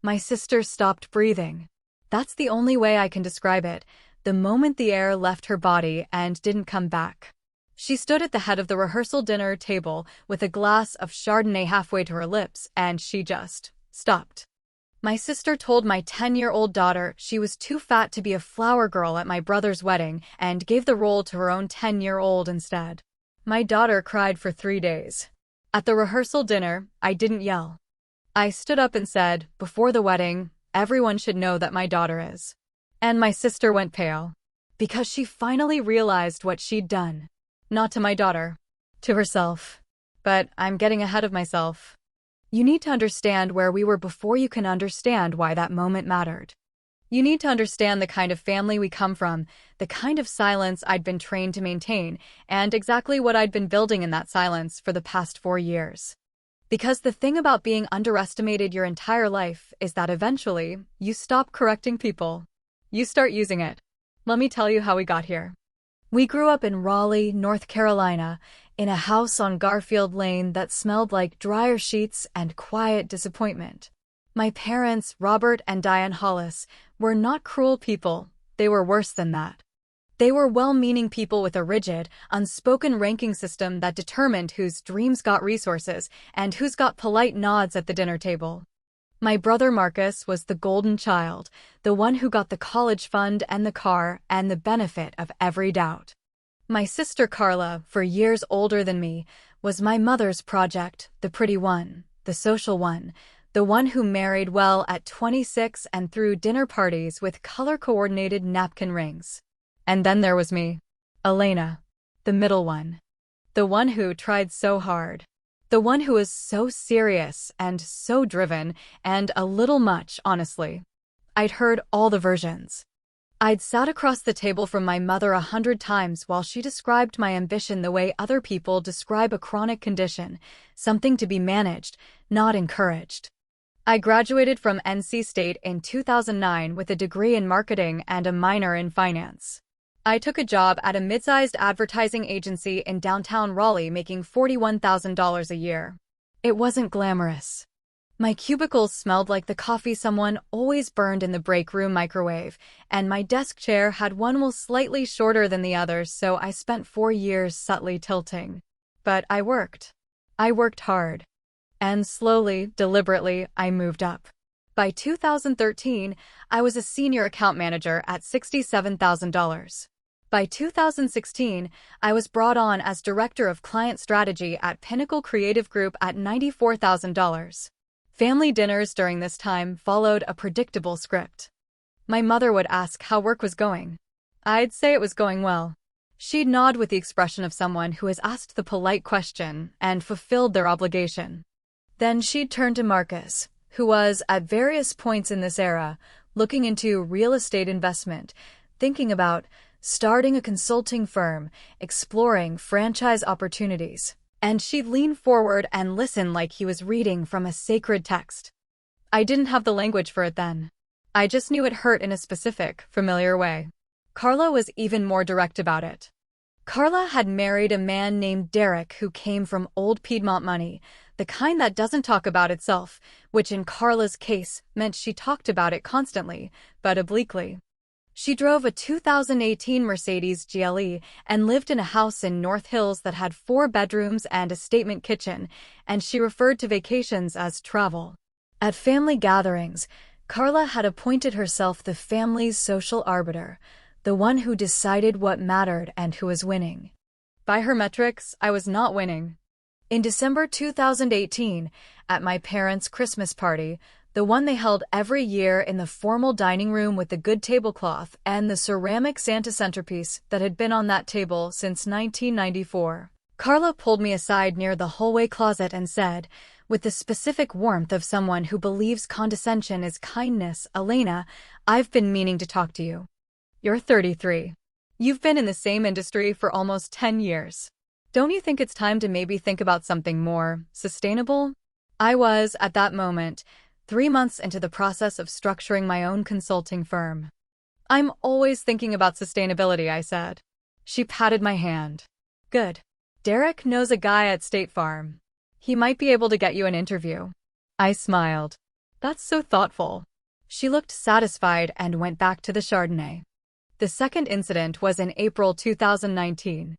My sister stopped breathing. That's the only way I can describe it. The moment the air left her body and didn't come back. She stood at the head of the rehearsal dinner table with a glass of Chardonnay halfway to her lips, and she just stopped. My sister told my 10-year-old daughter she was too fat to be a flower girl at my brother's wedding and gave the role to her own 10-year-old instead. My daughter cried for 3 days. At the rehearsal dinner, I didn't yell. I stood up and said, before the wedding, everyone should know that my daughter is. And my sister went pale. Because she finally realized what she'd done. Not to my daughter. To herself. But I'm getting ahead of myself. You need to understand where we were before you can understand why that moment mattered. You need to understand the kind of family we come from, the kind of silence I'd been trained to maintain, and exactly what I'd been building in that silence for the past 4 years. Because the thing about being underestimated your entire life is that eventually, you stop correcting people. You start using it. Let me tell you how we got here. We grew up in Raleigh, North Carolina, in a house on Garfield Lane that smelled like dryer sheets and quiet disappointment. My parents, Robert and Diane Hollis, were not cruel people. They were worse than that. They were well-meaning people with a rigid, unspoken ranking system that determined whose dreams got resources and who's got polite nods at the dinner table. My brother Marcus was the golden child, the one who got the college fund and the car and the benefit of every doubt. My sister Carla, for years older than me, was my mother's project, the pretty one, the social one, the one who married well at 26 and threw dinner parties with color-coordinated napkin rings. And then there was me, Elena, the middle one. The one who tried so hard. The one who was so serious and so driven, and a little much, honestly. I'd heard all the versions. I'd sat across the table from my mother 100 times while she described my ambition the way other people describe a chronic condition, something to be managed, not encouraged. I graduated from NC State in 2009 with a degree in marketing and a minor in finance. I took a job at a mid-sized advertising agency in downtown Raleigh making $41,000 a year. It wasn't glamorous. My cubicles smelled like the coffee someone always burned in the break room microwave, and my desk chair had one wheel slightly shorter than the others, so I spent 4 years subtly tilting. But I worked. I worked hard. And slowly, deliberately, I moved up. By 2013, I was a senior account manager at $67,000. By 2016, I was brought on as Director of Client Strategy at Pinnacle Creative Group at $94,000. Family dinners during this time followed a predictable script. My mother would ask how work was going. I'd say it was going well. She'd nod with the expression of someone who has asked the polite question and fulfilled their obligation. Then she'd turn to Marcus, who was, at various points in this era, looking into real estate investment, thinking about starting a consulting firm, exploring franchise opportunities. And she'd lean forward and listen like he was reading from a sacred text. I didn't have the language for it then. I just knew it hurt in a specific, familiar way. Carla was even more direct about it. Carla had married a man named Derek who came from old Piedmont money, the kind that doesn't talk about itself, which in Carla's case meant she talked about it constantly, but obliquely. She drove a 2018 Mercedes GLE and lived in a house in North Hills that had 4 bedrooms and a statement kitchen, and she referred to vacations as travel. At family gatherings, Carla had appointed herself the family's social arbiter, the one who decided what mattered and who was winning. By her metrics, I was not winning. In December 2018, at my parents' Christmas party, the one they held every year in the formal dining room with the good tablecloth and the ceramic Santa centerpiece that had been on that table since 1994. Carla pulled me aside near the hallway closet and said, with the specific warmth of someone who believes condescension is kindness, "Elena, I've been meaning to talk to you. You're 33. You've been in the same industry for almost 10 years. Don't you think it's time to maybe think about something more sustainable?" I was, at that moment, 3 months into the process of structuring my own consulting firm. "I'm always thinking about sustainability," I said. She patted my hand. "Good. Derek knows a guy at State Farm. He might be able to get you an interview." I smiled. That's so thoughtful. She looked satisfied and went back to the Chardonnay. The second incident was in April 2019.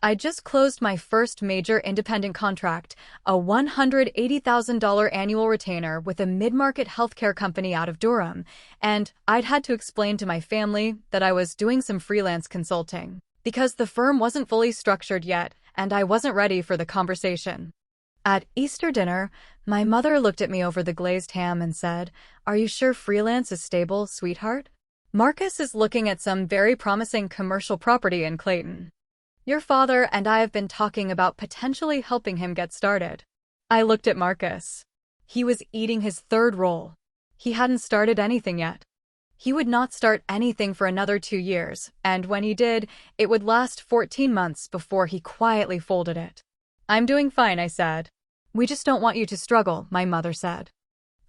I just closed my first major independent contract, a $180,000 annual retainer with a mid-market healthcare company out of Durham, and I'd had to explain to my family that I was doing some freelance consulting because the firm wasn't fully structured yet and I wasn't ready for the conversation. At Easter dinner, my mother looked at me over the glazed ham and said, "Are you sure freelance is stable, sweetheart? Marcus is looking at some very promising commercial property in Clayton. Your father and I have been talking about potentially helping him get started." I looked at Marcus. He was eating his third roll. He hadn't started anything yet. He would not start anything for another 2 years, and when he did, it would last 14 months before he quietly folded it. "I'm doing fine," I said. "We just don't want you to struggle," my mother said.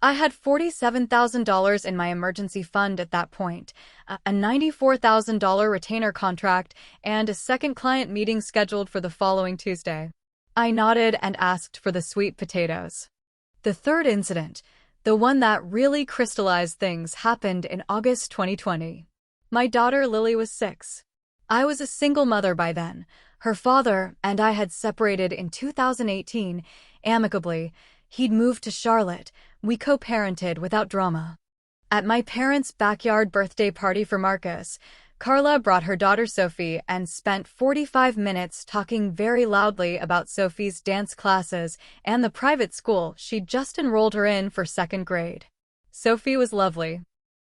I had $47,000 in my emergency fund at that point, a $94,000 retainer contract, and a second client meeting scheduled for the following Tuesday. I nodded and asked for the sweet potatoes. The third incident, the one that really crystallized things, happened in August 2020. My daughter Lily was 6. I was a single mother by then. Her father and I had separated in 2018, amicably. He'd moved to Charlotte. We co-parented without drama. At my parents' backyard birthday party for Marcus, Carla brought her daughter Sophie and spent 45 minutes talking very loudly about Sophie's dance classes and the private school she'd just enrolled her in for 2nd grade. Sophie was lovely.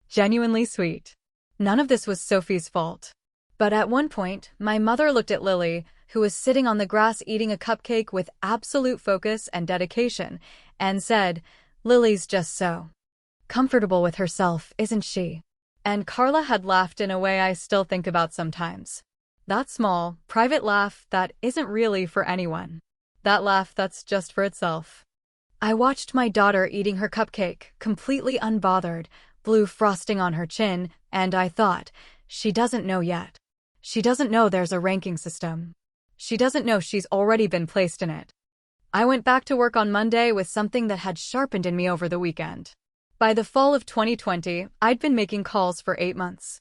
Genuinely sweet. None of this was Sophie's fault. But at one point, my mother looked at Lily, who was sitting on the grass eating a cupcake with absolute focus and dedication, and said, "Lily's just so comfortable with herself, isn't she?" And Carla had laughed in a way I still think about sometimes. That small, private laugh that isn't really for anyone. That laugh that's just for itself. I watched my daughter eating her cupcake, completely unbothered, blue frosting on her chin, and I thought, she doesn't know yet. She doesn't know there's a ranking system. She doesn't know she's already been placed in it. I went back to work on Monday with something that had sharpened in me over the weekend. By the fall of 2020, I'd been making calls for 8 months.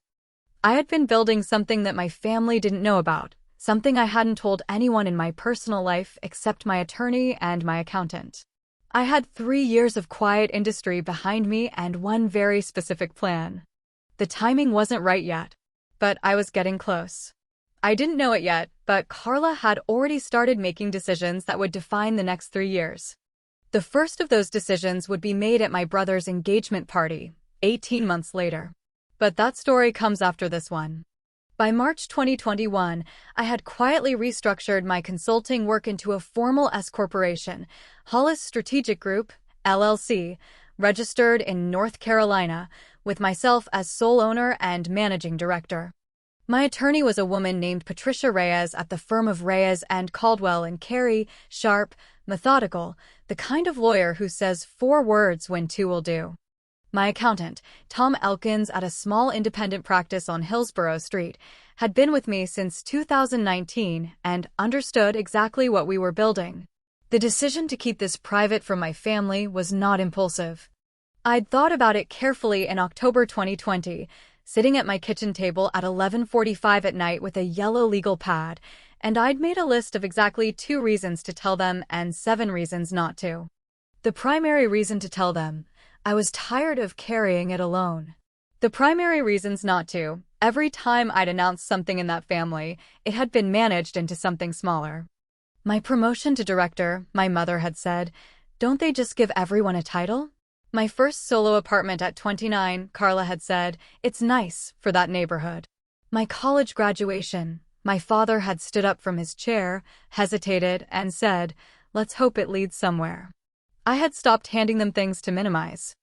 I had been building something that my family didn't know about, something I hadn't told anyone in my personal life except my attorney and my accountant. I had 3 years of quiet industry behind me and one very specific plan. The timing wasn't right yet, but I was getting close. I didn't know it yet, but Carla had already started making decisions that would define the next 3 years. The first of those decisions would be made at my brother's engagement party, 18 months later. But that story comes after this one. By March 2021, I had quietly restructured my consulting work into a formal S-corporation, Hollis Strategic Group, LLC, registered in North Carolina, with myself as sole owner and managing director. My attorney was a woman named Patricia Reyes at the firm of Reyes and Caldwell and Carey, sharp, methodical, the kind of lawyer who says 4 words when 2 will do. My accountant, Tom Elkins at a small independent practice on Hillsborough Street, had been with me since 2019 and understood exactly what we were building. The decision to keep this private from my family was not impulsive. I'd thought about it carefully in October 2020, sitting at my kitchen table at 11:45 at night with a yellow legal pad, and I'd made a list of exactly 2 reasons to tell them and 7 reasons not to. The primary reason to tell them, I was tired of carrying it alone. The primary reasons not to, every time I'd announced something in that family, it had been managed into something smaller. My promotion to director, my mother had said, don't they just give everyone a title? My first solo apartment at 29, Carla had said, it's nice for that neighborhood. My college graduation, my father had stood up from his chair, hesitated, and said, let's hope it leads somewhere. I had stopped handing them things to minimize.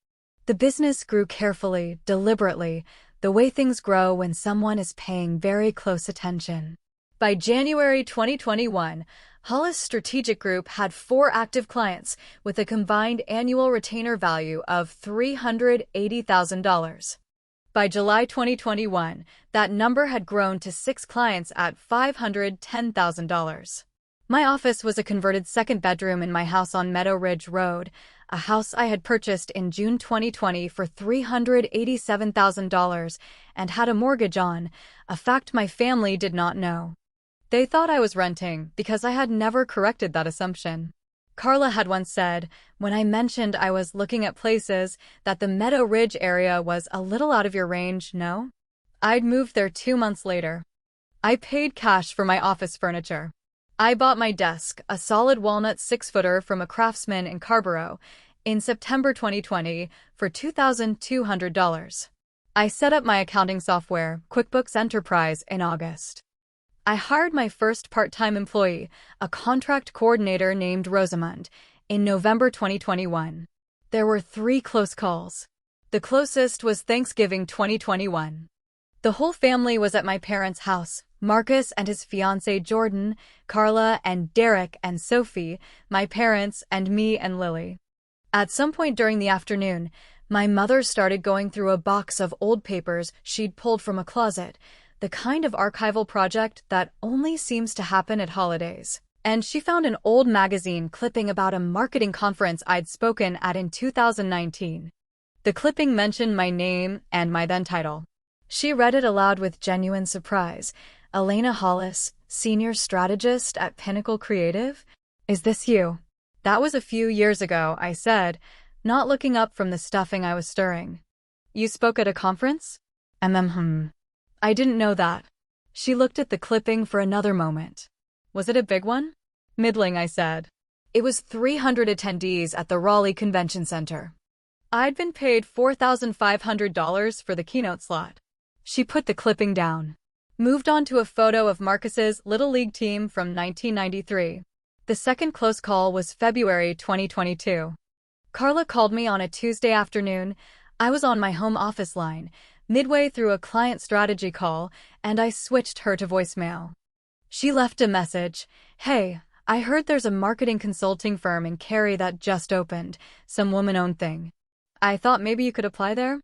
The business grew carefully, deliberately, the way things grow when someone is paying very close attention. By January 2021, Hollis Strategic Group had 4 active clients with a combined annual retainer value of $380,000. By July 2021, that number had grown to 6 clients at $510,000. My office was a converted second bedroom in my house on Meadow Ridge Road, a house I had purchased in June 2020 for $387,000 and had a mortgage on, a fact my family did not know. They thought I was renting because I had never corrected that assumption. Carla had once said, when I mentioned I was looking at places, that the Meadow Ridge area was a little out of your range, no? I'd moved there 2 months later. I paid cash for my office furniture. I bought my desk, a solid walnut 6-footer from a craftsman in Carborough, in September 2020 for $2,200. I set up my accounting software, QuickBooks Enterprise, in August. I hired my first part-time employee, a contract coordinator named Rosamund, in November 2021. There were 3 close calls. The closest was Thanksgiving 2021. The whole family was at my parents' house, Marcus and his fiancée Jordan, Carla and Derek and Sophie, my parents, and me and Lily. At some point during the afternoon, my mother started going through a box of old papers she'd pulled from a closet, the kind of archival project that only seems to happen at holidays. And she found an old magazine clipping about a marketing conference I'd spoken at in 2019. The clipping mentioned my name and my then title. She read it aloud with genuine surprise. Elena Hollis, Senior Strategist at Pinnacle Creative? Is this you? That was a few years ago, I said, not looking up from the stuffing I was stirring. You spoke at a conference? I didn't know that. She looked at the clipping for another moment. Was it a big one? Middling, I said. It was 300 attendees at the Raleigh Convention Center. I'd been paid $4,500 for the keynote slot. She put the clipping down. Moved on to a photo of Marcus's Little League team from 1993. The second close call was February 2022. Carla called me on a Tuesday afternoon. I was on my home office line, midway through a client strategy call, and I switched her to voicemail. She left a message. Hey, I heard there's a marketing consulting firm in Cary that just opened, some woman-owned thing. I thought maybe you could apply there?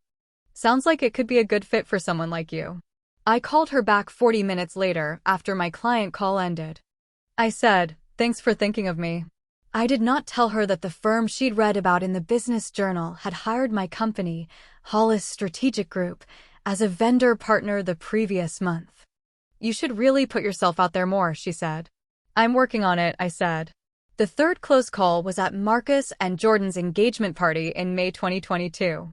Sounds like it could be a good fit for someone like you. I called her back 40 minutes later after my client call ended. I said, thanks for thinking of me. I did not tell her that the firm she'd read about in the Business Journal had hired my company, Hollis Strategic Group, as a vendor partner the previous month. You should really put yourself out there more, she said. I'm working on it, I said. The third close call was at Marcus and Jordan's engagement party in May 2022.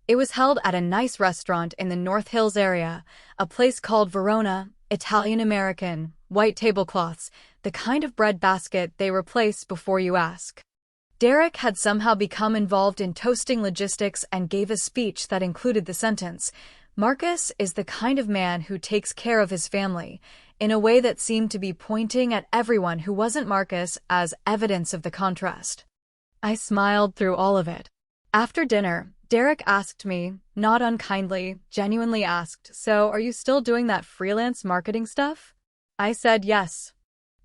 It was held at a nice restaurant in the North Hills area, a place called Verona, Italian-American, white tablecloths, the kind of bread basket they replace before you ask. Derek had somehow become involved in toasting logistics and gave a speech that included the sentence, Marcus is the kind of man who takes care of his family, in a way that seemed to be pointing at everyone who wasn't Marcus as evidence of the contrast. I smiled through all of it. After dinner, Derek asked me, not unkindly, genuinely asked, so are you still doing that freelance marketing stuff? I said yes.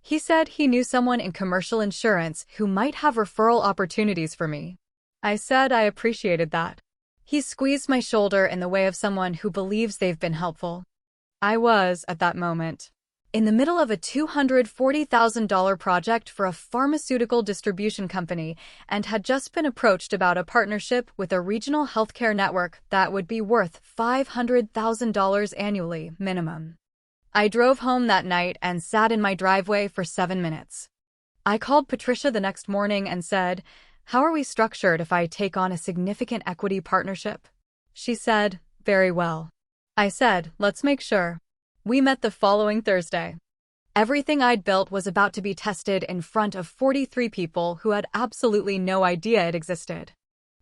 He said he knew someone in commercial insurance who might have referral opportunities for me. I said I appreciated that. He squeezed my shoulder in the way of someone who believes they've been helpful. I was, at that moment, in the middle of a $240,000 project for a pharmaceutical distribution company and had just been approached about a partnership with a regional healthcare network that would be worth $500,000 annually, minimum. I drove home that night and sat in my driveway for 7 minutes. I called Patricia the next morning and said, how are we structured if I take on a significant equity partnership? She said, very well. I said, let's make sure. We met the following Thursday. Everything I'd built was about to be tested in front of 43 people who had absolutely no idea it existed.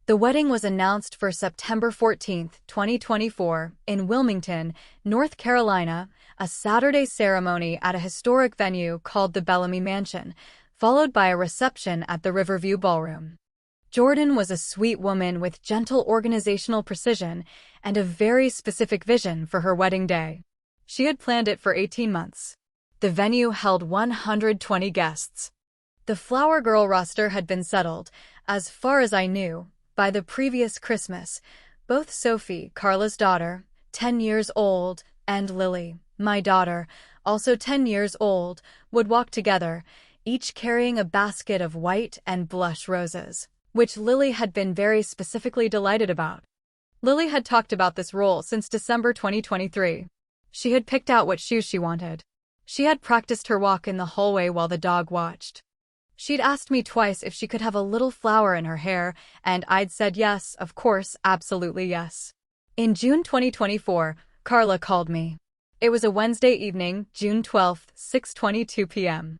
The wedding was announced for September 14, 2024, in Wilmington, North Carolina, a Saturday ceremony at a historic venue called the Bellamy Mansion, followed by a reception at the Riverview Ballroom. Jordan was a sweet woman with gentle organizational precision and a very specific vision for her wedding day. She had planned it for 18 months. The venue held 120 guests. The Flower Girl roster had been settled, as far as I knew, by the previous Christmas. Both Sophie, Carla's daughter, 10 years old, and Lily, my daughter, also 10 years old, would walk together, each carrying a basket of white and blush roses. which Lily had been very specifically delighted about. Lily had talked about this role since December 2023. She had picked out what shoes she wanted. She had practiced her walk in the hallway while the dog watched. She'd asked me twice if she could have a little flower in her hair, and I'd said yes, of course, absolutely yes. In June 2024, Carla called me. It was a Wednesday evening, June 12th, 6:22 p.m.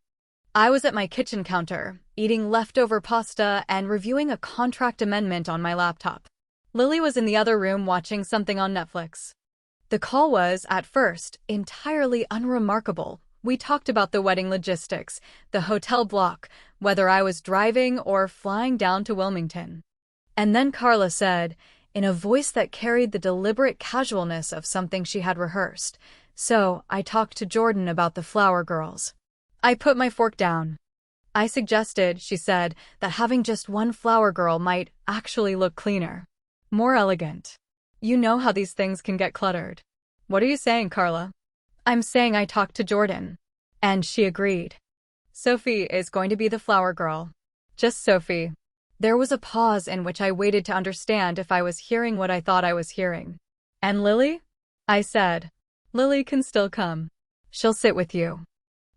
I was at my kitchen counter, eating leftover pasta and reviewing a contract amendment on my laptop. Lily was in the other room watching something on Netflix. The call was, at first, entirely unremarkable. We talked about the wedding logistics, the hotel block, whether I was driving or flying down to Wilmington. And then Carla said, in a voice that carried the deliberate casualness of something she had rehearsed, "So, I talked to Jordan about the flower girls." I put my fork down. I suggested, she said, that having just one flower girl might actually look cleaner, more elegant. You know how these things can get cluttered. What are you saying, Carla? I'm saying I talked to Jordan. And she agreed. Sophie is going to be the flower girl. Just Sophie. There was a pause in which I waited to understand if I was hearing what I thought I was hearing. And Lily? I said. Lily can still come. She'll sit with you.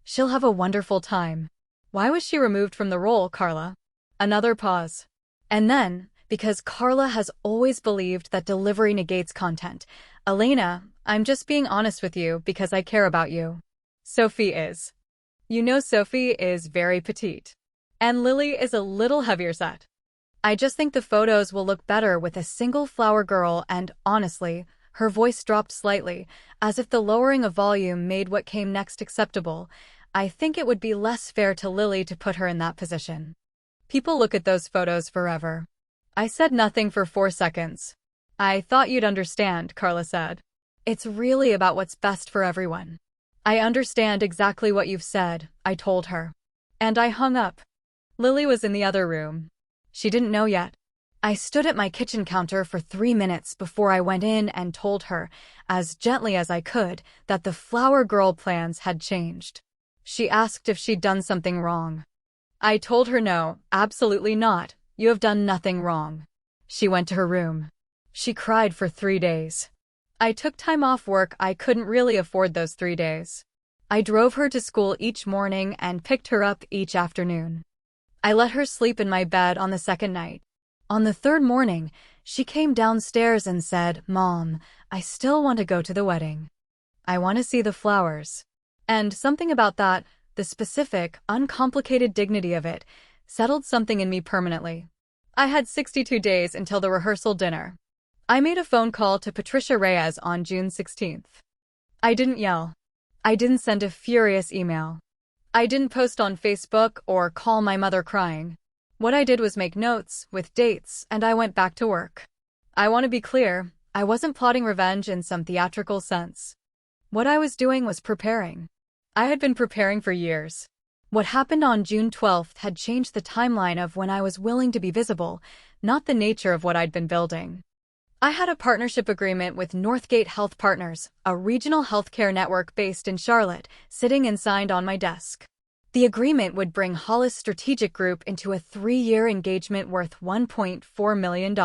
She'll have a wonderful time. Why was she removed from the role, Carla? Another pause. And then, because Carla has always believed that delivery negates content, Elena, I'm just being honest with you because I care about you. Sophie is. You know Sophie is very petite. And Lily is a little heavier set. I just think the photos will look better with a single flower girl and, honestly, her voice dropped slightly, as if the lowering of volume made what came next acceptable. I think it would be less fair to Lily to put her in that position. People look at those photos forever. I said nothing for 4 seconds. I thought you'd understand, Carla said. It's really about what's best for everyone. I understand exactly what you've said, I told her. And I hung up. Lily was in the other room. She didn't know yet. I stood at my kitchen counter for 3 minutes before I went in and told her, as gently as I could, that the flower girl plans had changed. She asked if she'd done something wrong. I told her no, absolutely not. You have done nothing wrong. She went to her room. She cried for 3 days. I took time off work. I couldn't really afford those 3 days. I drove her to school each morning and picked her up each afternoon. I let her sleep in my bed on the second night. On the third morning, she came downstairs and said, "Mom, I still want to go to the wedding. I want to see the flowers." And something about that, the specific, uncomplicated dignity of it, settled something in me permanently. I had 62 days until the rehearsal dinner. I made a phone call to Patricia Reyes on June 16th. I didn't yell. I didn't send a furious email. I didn't post on Facebook or call my mother crying. What I did was make notes, with dates, and I went back to work. I want to be clear, I wasn't plotting revenge in some theatrical sense. What I was doing was preparing. I had been preparing for years. What happened on June 12th had changed the timeline of when I was willing to be visible, not the nature of what I'd been building. I had a partnership agreement with Northgate Health Partners, a regional healthcare network based in Charlotte, sitting and signed on my desk. The agreement would bring Hollis Strategic Group into a 3-year engagement worth $1.4 million.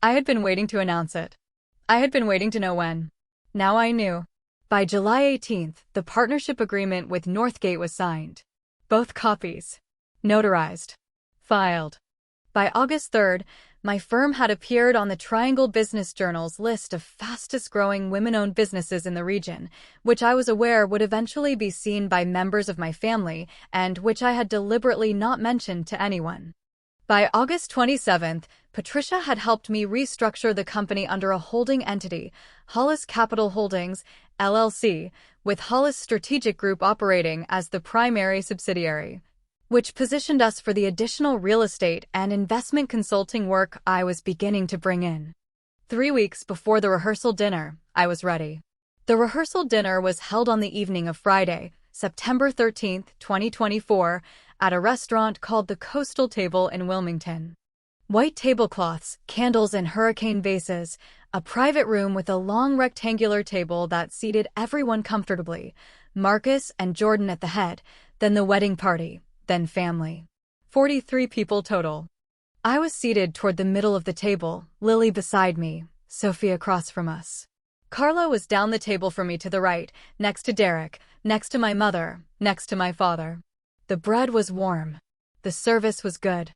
I had been waiting to announce it. I had been waiting to know when. Now I knew. By July 18th, the partnership agreement with Northgate was signed. Both copies. Notarized. Filed. By August 3rd, my firm had appeared on the Triangle Business Journal's list of fastest-growing women-owned businesses in the region, which I was aware would eventually be seen by members of my family and which I had deliberately not mentioned to anyone. By August 27th, Patricia had helped me restructure the company under a holding entity, Hollis Capital Holdings, LLC, with Hollis Strategic Group operating as the primary subsidiary, which positioned us for the additional real estate and investment consulting work I was beginning to bring in. 3 weeks before the rehearsal dinner, I was ready. The rehearsal dinner was held on the evening of Friday, September 13th, 2024, at a restaurant called the Coastal Table in Wilmington. White tablecloths, candles in hurricane vases, a private room with a long rectangular table that seated everyone comfortably, Marcus and Jordan at the head, then the wedding party, then family. 43 people total. I was seated toward the middle of the table, Lily beside me, Sophie across from us. Carla was down the table from me to the right, next to Derek, next to my mother, next to my father. The bread was warm. The service was good.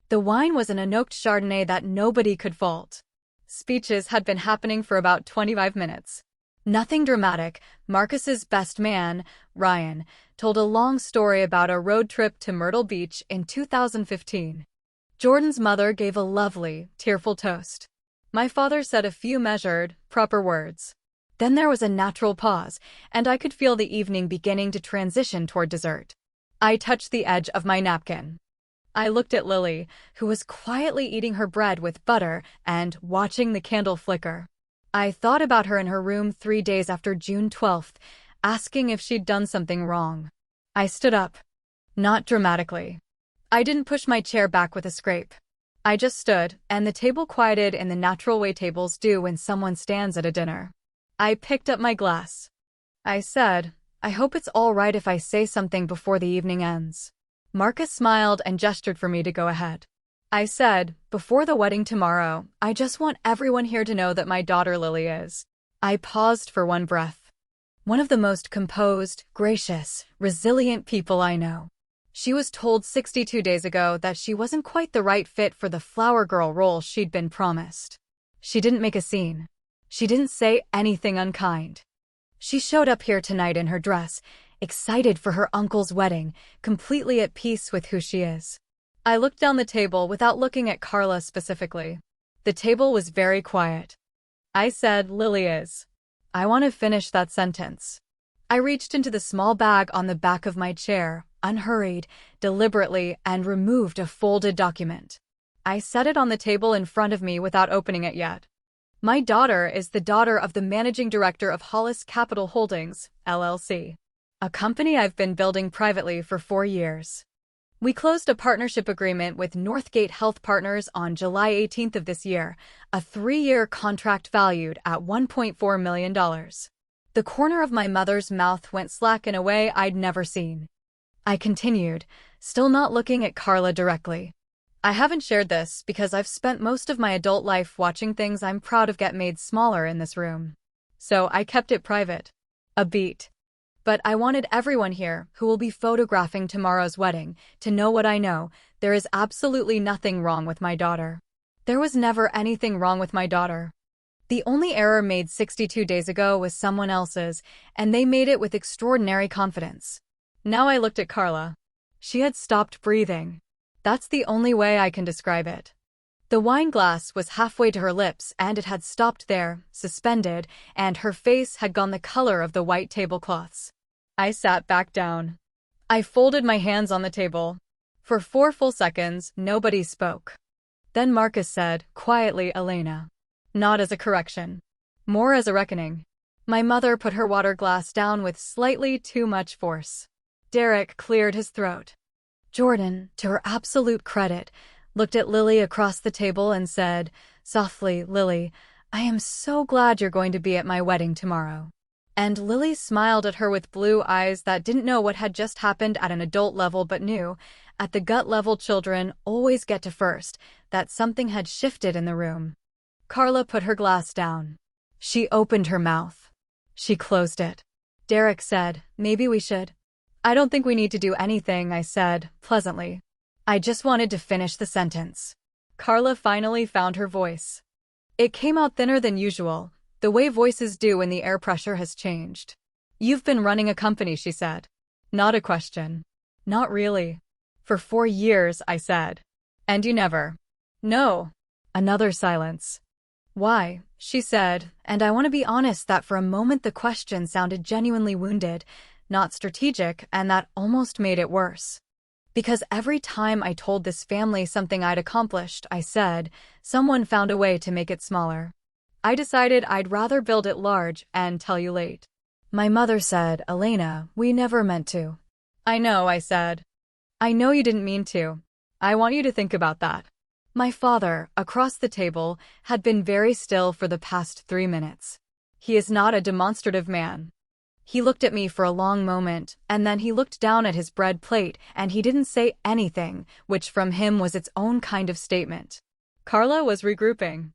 The wine was an Anocht Chardonnay that nobody could fault. Speeches had been happening for about 25 minutes. Nothing dramatic. Marcus's best man, Ryan, told a long story about a road trip to Myrtle Beach in 2015. Jordan's mother gave a lovely, tearful toast. My father said a few measured, proper words. Then there was a natural pause, and I could feel the evening beginning to transition toward dessert. I touched the edge of my napkin. I looked at Lily, who was quietly eating her bread with butter and watching the candle flicker. I thought about her in her room 3 days after June 12th, asking if she'd done something wrong. I stood up. Not dramatically. I didn't push my chair back with a scrape. I just stood, and the table quieted in the natural way tables do when someone stands at a dinner. I picked up my glass. I said, I hope it's all right if I say something before the evening ends. Marcus smiled and gestured for me to go ahead. I said, before the wedding tomorrow, I just want everyone here to know that my daughter Lily is. I paused for one breath. One of the most composed, gracious, resilient people I know. She was told 62 days ago that she wasn't quite the right fit for the flower girl role she'd been promised. She didn't make a scene. She didn't say anything unkind. She showed up here tonight in her dress, excited for her uncle's wedding, completely at peace with who she is. I looked down the table without looking at Carla specifically. The table was very quiet. I said, Lily is. I want to finish that sentence. I reached into the small bag on the back of my chair, unhurried, deliberately, and removed a folded document. I set it on the table in front of me without opening it yet. My daughter is the daughter of the managing director of Hollis Capital Holdings, LLC, a company I've been building privately for 4 years. We closed a partnership agreement with Northgate Health Partners on July 18th of this year, a 3-year contract valued at $1.4 million. The corner of my mother's mouth went slack in a way I'd never seen. I continued, still not looking at Carla directly. I haven't shared this because I've spent most of my adult life watching things I'm proud of get made smaller in this room. So I kept it private. A beat. But I wanted everyone here, who will be photographing tomorrow's wedding, to know what I know. There is absolutely nothing wrong with my daughter. There was never anything wrong with my daughter. The only error made 62 days ago was someone else's, and they made it with extraordinary confidence. Now I looked at Carla. She had stopped breathing. That's the only way I can describe it. The wine glass was halfway to her lips and it had stopped there, suspended, and her face had gone the color of the white tablecloths. I sat back down. I folded my hands on the table. For 4 full seconds, nobody spoke. Then Marcus said, quietly, Elena. Not as a correction. More as a reckoning. My mother put her water glass down with slightly too much force. Derek cleared his throat. Jordan, to her absolute credit, looked at Lily across the table and said, softly, Lily, I am so glad you're going to be at my wedding tomorrow. And Lily smiled at her with blue eyes that didn't know what had just happened at an adult level but knew, at the gut level children always get to first, that something had shifted in the room. Carla put her glass down. She opened her mouth. She closed it. Derek said, maybe we should. I don't think we need to do anything, I said, pleasantly. I just wanted to finish the sentence. Carla finally found her voice. It came out thinner than usual, the way voices do when the air pressure has changed. You've been running a company, she said. Not a question. Not really. For 4 years, I said. And you never. No. Another silence. Why? She said, and I want to be honest that for a moment the question sounded genuinely wounded, not strategic, and that almost made it worse. Because every time I told this family something I'd accomplished, I said, someone found a way to make it smaller. I decided I'd rather build it large and tell you late. My mother said, Elena, we never meant to. I know, I said. I know you didn't mean to. I want you to think about that. My father, across the table, had been very still for the past 3 minutes. He is not a demonstrative man. He looked at me for a long moment, and then he looked down at his bread plate, and he didn't say anything, which from him was its own kind of statement. Carla was regrouping.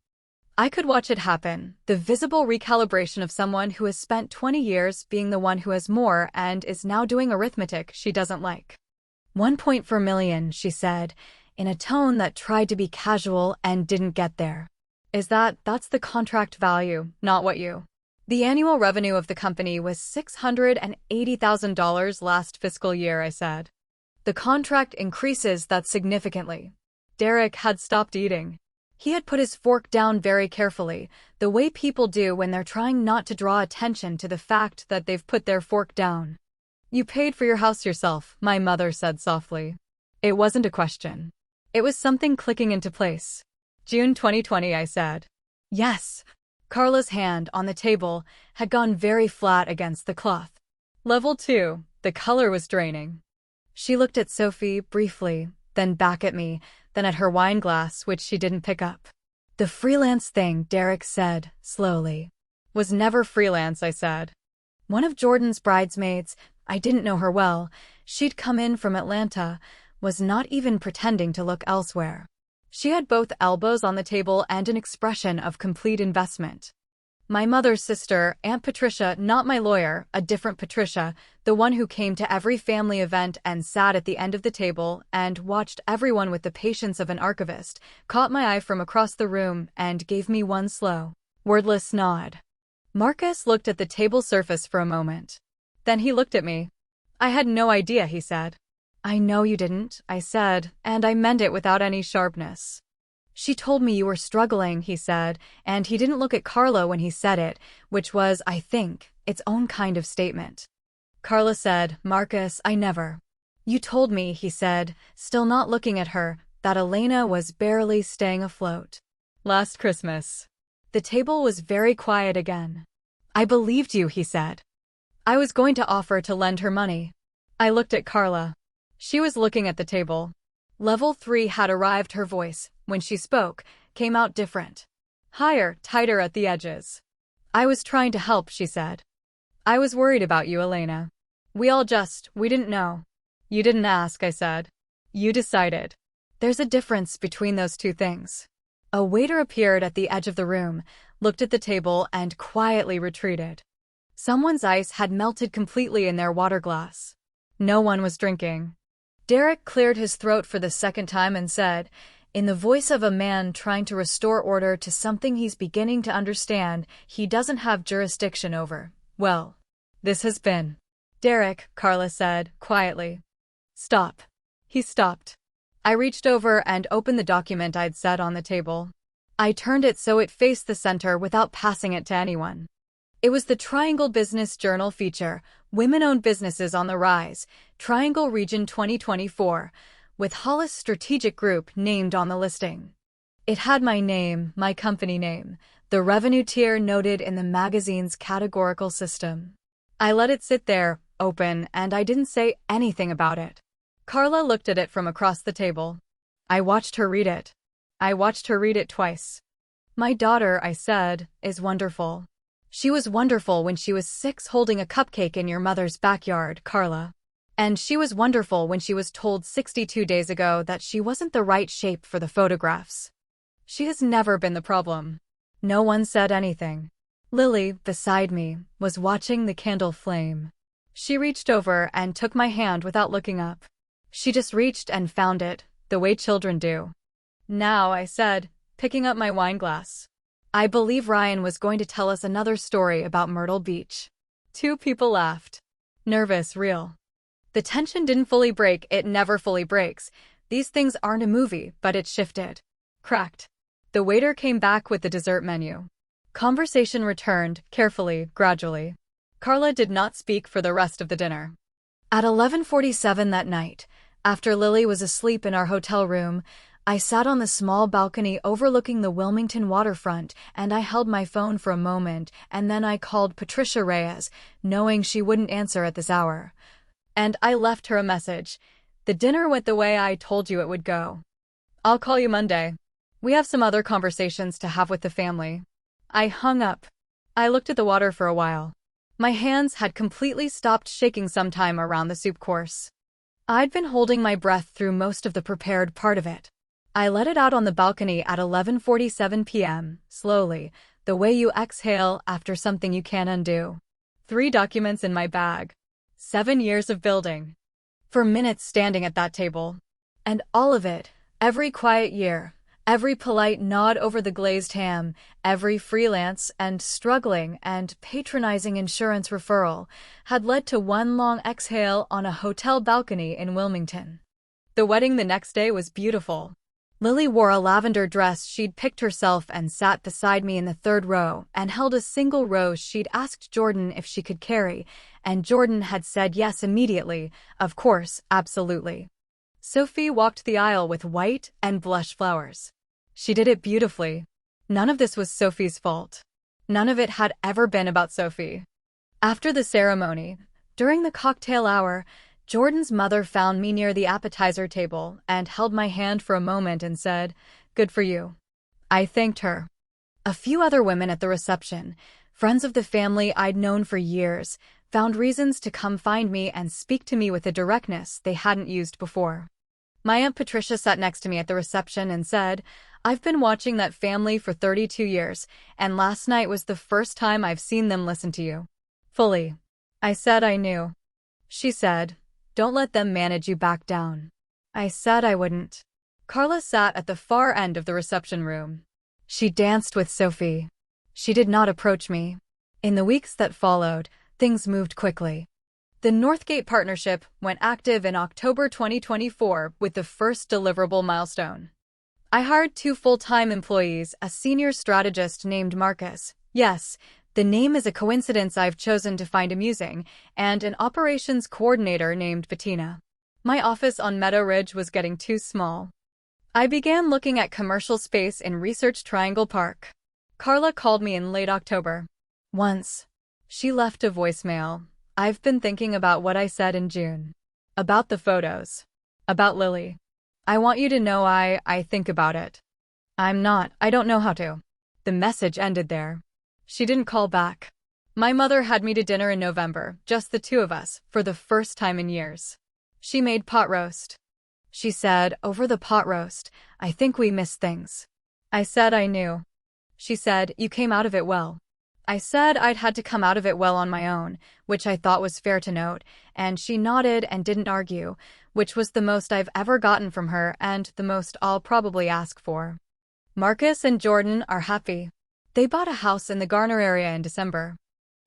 I could watch it happen, the visible recalibration of someone who has spent 20 years being the one who has more and is now doing arithmetic she doesn't like. 1 point per million, she said, in a tone that tried to be casual and didn't get there. That's the contract value, not what you. The annual revenue of the company was $680,000 last fiscal year, I said. The contract increases that significantly. Derek had stopped eating. He had put his fork down very carefully, the way people do when they're trying not to draw attention to the fact that they've put their fork down. You paid for your house yourself, my mother said softly. It wasn't a question. It was something clicking into place. June 2020, I said. Yes. Carla's hand on the table had gone very flat against the cloth. Level 2, the color was draining. She looked at Sophie briefly, then back at me, then at her wine glass, which she didn't pick up. The freelance thing, Derek said, slowly. Was never freelance, I said. One of Jordan's bridesmaids, I didn't know her well, she'd come in from Atlanta, was not even pretending to look elsewhere. She had both elbows on the table and an expression of complete investment. My mother's sister, Aunt Patricia, not my lawyer, a different Patricia, the one who came to every family event and sat at the end of the table and watched everyone with the patience of an archivist, caught my eye from across the room and gave me one slow, wordless nod. Marcus looked at the table surface for a moment. Then he looked at me. I had no idea, he said. I know you didn't, I said, and I meant it without any sharpness. She told me you were struggling, he said, and he didn't look at Carla when he said it, which was, I think, its own kind of statement. Carla said, Marcus, I never. You told me, he said, still not looking at her, that Elena was barely staying afloat. Last Christmas. The table was very quiet again. I believed you, he said. I was going to offer to lend her money. I looked at Carla. She was looking at the table. Level 3 had arrived. Her voice, when she spoke, came out different. Higher, tighter at the edges. I was trying to help, she said. I was worried about you, Elena. We didn't know. You didn't ask, I said. You decided. There's a difference between those two things. A waiter appeared at the edge of the room, looked at the table, and quietly retreated. Someone's ice had melted completely in their water glass. No one was drinking. Derek cleared his throat for the second time and said, in the voice of a man trying to restore order to something he's beginning to understand he doesn't have jurisdiction over, well, this has been. Derek, Carla said, quietly. Stop. He stopped. I reached over and opened the document I'd set on the table. I turned it so it faced the center without passing it to anyone. It was the Triangle Business Journal feature, Women-Owned Businesses on the Rise, Triangle Region 2024, with Hollis Strategic Group named on the listing. It had my name, my company name, the revenue tier noted in the magazine's categorical system. I let it sit there, open, and I didn't say anything about it. Carla looked at it from across the table. I watched her read it. I watched her read it twice. My daughter, I said, is wonderful. She was wonderful when she was 6 holding a cupcake in your mother's backyard, Carla. And she was wonderful when she was told 62 days ago that she wasn't the right shape for the photographs. She has never been the problem. No one said anything. Lily, beside me, was watching the candle flame. She reached over and took my hand without looking up. She just reached and found it, the way children do. Now, I said, picking up my wine glass. I believe Ryan was going to tell us another story about Myrtle Beach. 2 people laughed. Nervous, real. The tension didn't fully break, it never fully breaks. These things aren't a movie, but it shifted. Cracked. The waiter came back with the dessert menu. Conversation returned, carefully, gradually. Carla did not speak for the rest of the dinner. At 11:47 that night, after Lily was asleep in our hotel room, I sat on the small balcony overlooking the Wilmington waterfront, and I held my phone for a moment, and then I called Patricia Reyes, knowing she wouldn't answer at this hour. And I left her a message. The dinner went the way I told you it would go. I'll call you Monday. We have some other conversations to have with the family. I hung up. I looked at the water for a while. My hands had completely stopped shaking sometime around the soup course. I'd been holding my breath through most of the prepared part of it. I let it out on the balcony at 11:47 p.m., slowly, the way you exhale after something you can't undo. 3 documents in my bag. 7 years of building. For minutes standing at that table. And all of it, every quiet year, every polite nod over the glazed ham, every freelance and struggling and patronizing insurance referral, had led to one long exhale on a hotel balcony in Wilmington. The wedding the next day was beautiful. Lily wore a lavender dress she'd picked herself and sat beside me in the 3rd row and held a single rose she'd asked Jordan if she could carry, and Jordan had said yes immediately, of course, absolutely. Sophie walked the aisle with white and blush flowers. She did it beautifully. None of this was Sophie's fault. None of it had ever been about Sophie. After the ceremony, during the cocktail hour, Jordan's mother found me near the appetizer table and held my hand for a moment and said, "Good for you." I thanked her. A few other women at the reception, friends of the family I'd known for years, found reasons to come find me and speak to me with a directness they hadn't used before. My Aunt Patricia sat next to me at the reception and said, "I've been watching that family for 32 years, and last night was the first time I've seen them listen to you. Fully." I said I knew. She said, "Don't let them manage you back down." I said I wouldn't. Carla sat at the far end of the reception room. She danced with Sophie. She did not approach me. In the weeks that followed, things moved quickly. The Northgate partnership went active in October 2024 with the first deliverable milestone. I hired 2 full-time employees, a senior strategist named Marcus. Yes, the name is a coincidence I've chosen to find amusing, and an operations coordinator named Bettina. My office on Meadow Ridge was getting too small. I began looking at commercial space in Research Triangle Park. Carla called me in late October. Once. She left a voicemail. "I've been thinking about what I said in June. About the photos. About Lily. I want you to know I think about it. I don't know how to." The message ended there. She didn't call back. My mother had me to dinner in November, just the 2 of us, for the first time in years. She made pot roast. She said, "Over the pot roast, I think we missed things." I said I knew. She said, "You came out of it well." I said I'd had to come out of it well on my own, which I thought was fair to note, and she nodded and didn't argue, which was the most I've ever gotten from her and the most I'll probably ask for. Marcus and Jordan are happy. They bought a house in the Garner area in December.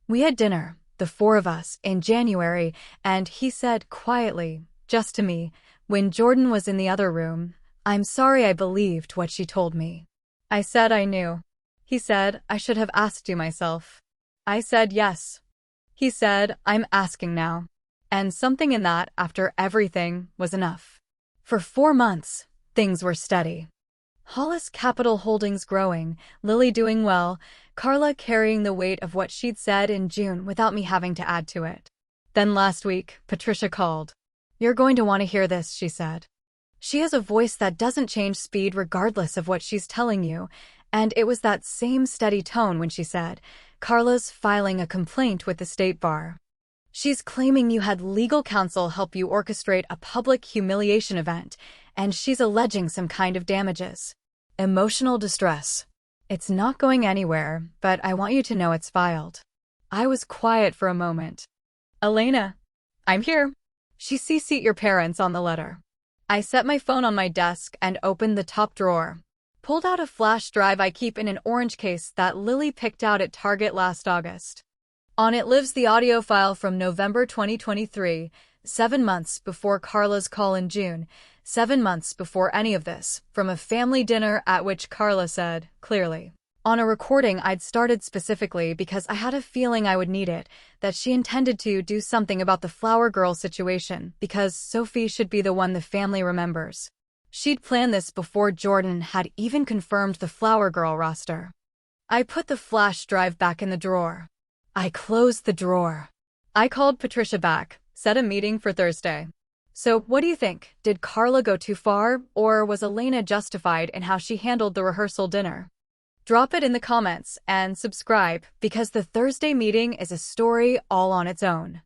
We had dinner, the 4 of us, in January, and he said quietly, just to me, when Jordan was in the other room, "I'm sorry I believed what she told me." I said I knew. He said, "I should have asked you myself." I said yes. He said, "I'm asking now." And something in that, after everything, was enough. For 4 months, things were steady. Hollis Capital Holdings growing, Lily doing well, Carla carrying the weight of what she'd said in June without me having to add to it. Then last week, Patricia called. "You're going to want to hear this," she said. She has a voice that doesn't change speed regardless of what she's telling you, and it was that same steady tone when she said, "Carla's filing a complaint with the state bar. She's claiming you had legal counsel help you orchestrate a public humiliation event, and she's alleging some kind of damages. Emotional distress. It's not going anywhere, but I want you to know it's filed." I was quiet for a moment. "Elena, I'm here." She CC'd your parents on the letter. I set my phone on my desk and opened the top drawer. Pulled out a flash drive I keep in an orange case that Lily picked out at Target last August. On it lives the audio file from November 2023, 7 months before Carla's call in June, 7 months before any of this, from a family dinner at which Carla said, clearly, on a recording I'd started specifically because I had a feeling I would need it, that she intended to do something about the flower girl situation because Sophie should be the one the family remembers. She'd planned this before Jordan had even confirmed the flower girl roster. I put the flash drive back in the drawer. I closed the drawer. I called Patricia back, set a meeting for Thursday. "So, what do you think? Did Carla go too far, or was Elena justified in how she handled the rehearsal dinner?" Drop it in the comments and subscribe because the Thursday meeting is a story all on its own.